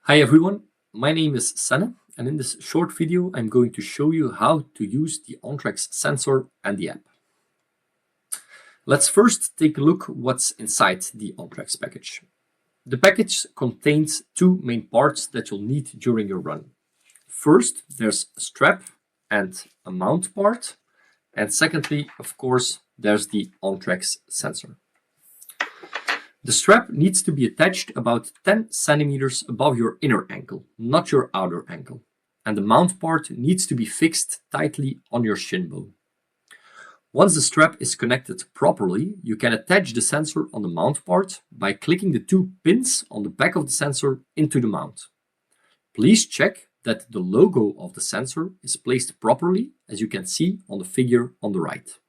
Hi everyone, my name is Sanne, and in this short video I'm going to show you how to use the OnTracx sensor and the app. Let's first take a look what's inside the OnTracx package. The package contains two main parts that you'll need during your run. First, there's a strap and a mount part, and secondly, of course, there's the OnTracx sensor. The strap needs to be attached about 10 centimeters above your inner ankle, not your outer ankle. And the mount part needs to be fixed tightly on your shin bone. Once the strap is connected properly, you can attach the sensor on the mount part by clicking the two pins on the back of the sensor into the mount. Please check that the logo of the sensor is placed properly, as you can see on the figure on the right.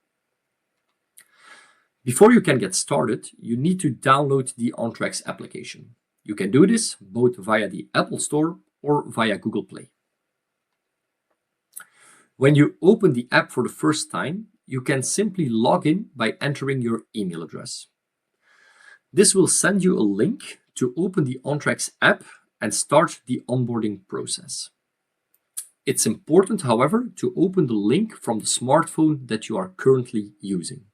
Before you can get started, you need to download the OnTracx application. You can do this both via the Apple Store or via Google Play. When you open the app for the first time, you can simply log in by entering your email address. This will send you a link to open the OnTracx app and start the onboarding process. It's important, however, to open the link from the smartphone that you are currently using.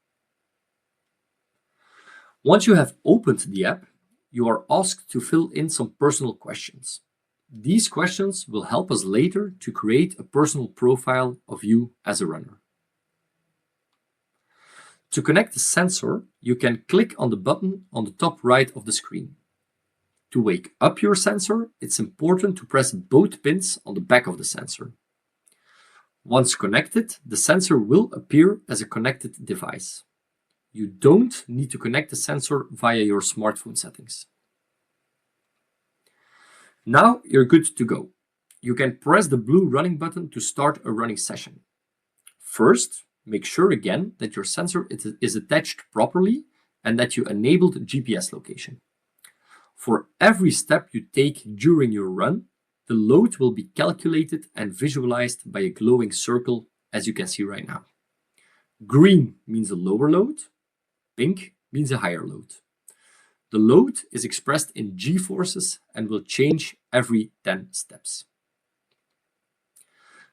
Once you have opened the app, you are asked to fill in some personal questions. These questions will help us later to create a personal profile of you as a runner. To connect the sensor, you can click on the button on the top right of the screen. To wake up your sensor, it's important to press both pins on the back of the sensor. Once connected, the sensor will appear as a connected device. You don't need to connect the sensor via your smartphone settings. Now you're good to go. You can press the blue running button to start a running session. First, make sure again that your sensor is attached properly and that you enabled GPS location. For every step you take during your run, the load will be calculated and visualized by a glowing circle, as you can see right now. Green means a lower load. Pink means a higher load. The load is expressed in G-forces and will change every 10 steps.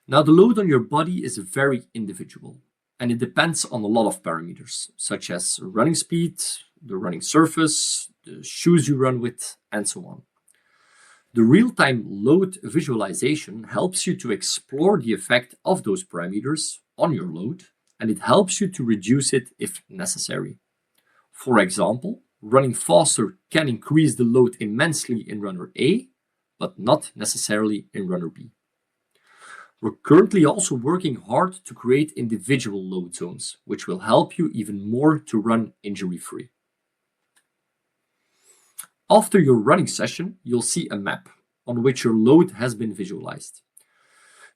Now, the load on your body is very individual, and it depends on a lot of parameters, such as running speed, the running surface, the shoes you run with, and so on. The real-time load visualization helps you to explore the effect of those parameters on your load, and it helps you to reduce it if necessary. For example, running faster can increase the load immensely in runner A, but not necessarily in runner B. We're currently also working hard to create individual load zones, which will help you even more to run injury-free. After your running session, you'll see a map on which your load has been visualized.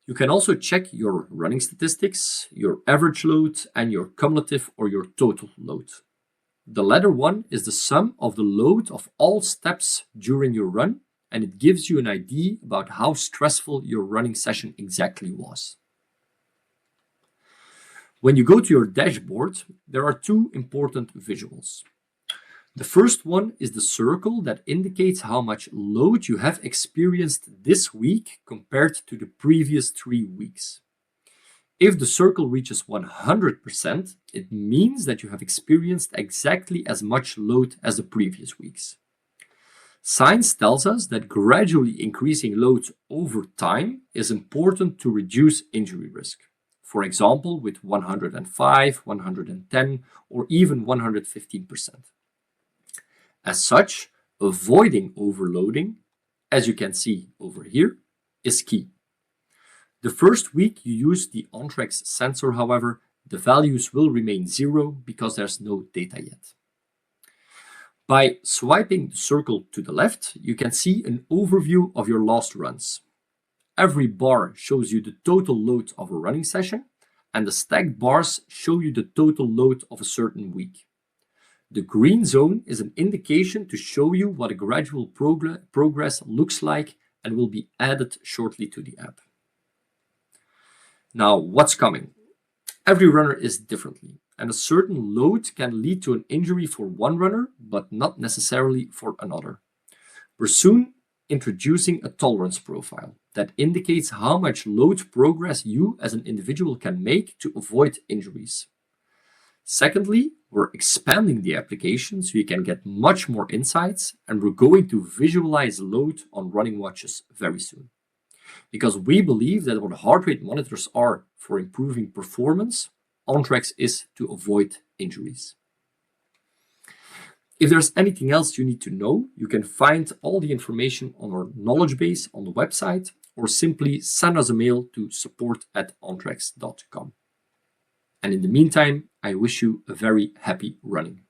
You can also check your running statistics, your average load, and your cumulative or your total load. The latter one is the sum of the load of all steps during your run, and it gives you an idea about how stressful your running session exactly was. When you go to your dashboard, there are two important visuals. The first one is the circle that indicates how much load you have experienced this week compared to the previous 3 weeks. If the circle reaches 100%, it means that you have experienced exactly as much load as the previous weeks. Science tells us that gradually increasing loads over time is important to reduce injury risk. For example, with 105, 110, or even 115%. As such, avoiding overloading, as you can see over here, is key. The first week you use the OnTracx sensor, however, the values will remain 0 because there's no data yet. By swiping the circle to the left, you can see an overview of your last runs. Every bar shows you the total load of a running session, and the stacked bars show you the total load of a certain week. The green zone is an indication to show you what a gradual progress looks like and will be added shortly to the app. Now, what's coming? Every runner is differently, and a certain load can lead to an injury for one runner, but not necessarily for another. We're soon introducing a tolerance profile that indicates how much load progress you as an individual can make to avoid injuries. Secondly, we're expanding the application so you can get much more insights, and we're going to visualize load on running watches very soon. Because we believe that what heart rate monitors are for improving performance, OnTracx is to avoid injuries. If there's anything else you need to know, you can find all the information on our knowledge base on the website, or simply send us a mail to support@ontrax.com. And in the meantime, I wish you a very happy running.